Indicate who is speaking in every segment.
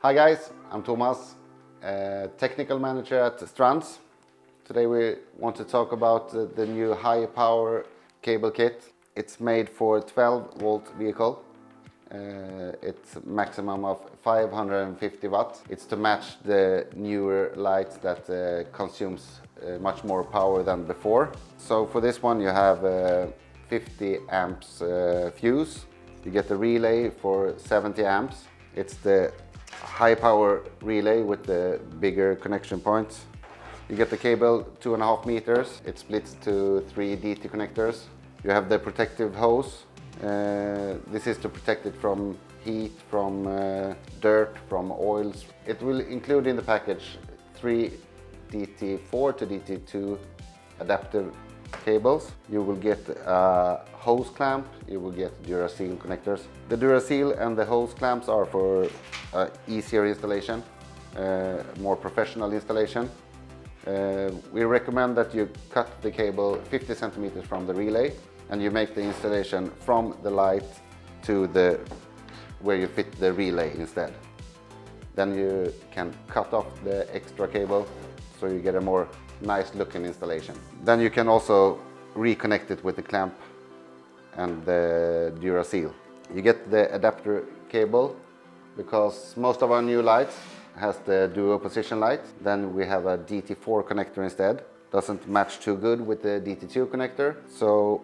Speaker 1: Hi guys, I'm Thomas, technical manager at Strands. Today we want to talk about the new high power cable kit. It's made for 12 volt vehicle. It's maximum of 550 watts. It's to match the newer lights that consumes much more power than before. So for this one you have 50 amps fuse. You get the relay for 70 amps. It's the high power relay with the bigger connection points. You get the cable 2.5 meters. It splits to 3 DT connectors. You have the protective hose. This is to protect it from heat, from dirt, from oils. It will include in the package 3 DT4 to DT2 adaptive cables. You will get a hose clamp, you will get Duracell connectors. The Duracell and the hose clamps are for easier installation, more professional installation. We recommend that you cut the cable 50 centimeters from the relay and you make the installation from the light to where you fit the relay instead. Then you can cut off the extra cable so you get a more nice looking installation. Then you can also reconnect it with the clamp and the Duracell. You get the adapter cable because most of our new lights has the dual position light. Then we have a DT4 connector instead. Doesn't match too good with the DT2 connector, so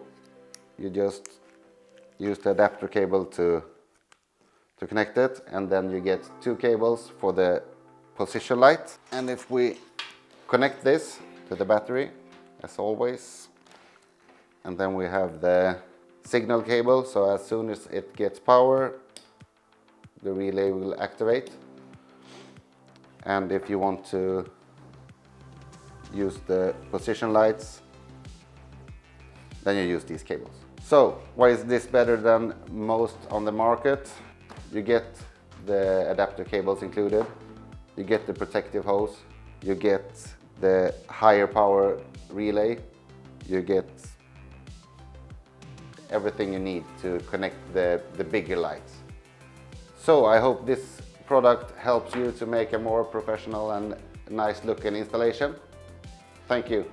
Speaker 1: you just use the adapter cable to connect it, and then you get 2 cables for the position light. And if we connect this to the battery, as always, and then we have the signal cable, so as soon as it gets power, the relay will activate. And if you want to use the position lights, then you use these cables. So why is this better than most on the market? You get the adapter cables included, you get the protective hose, you get the higher power relay, you get everything you need to connect the bigger lights. So I hope this product helps you to make a more professional and nice looking installation. Thank you.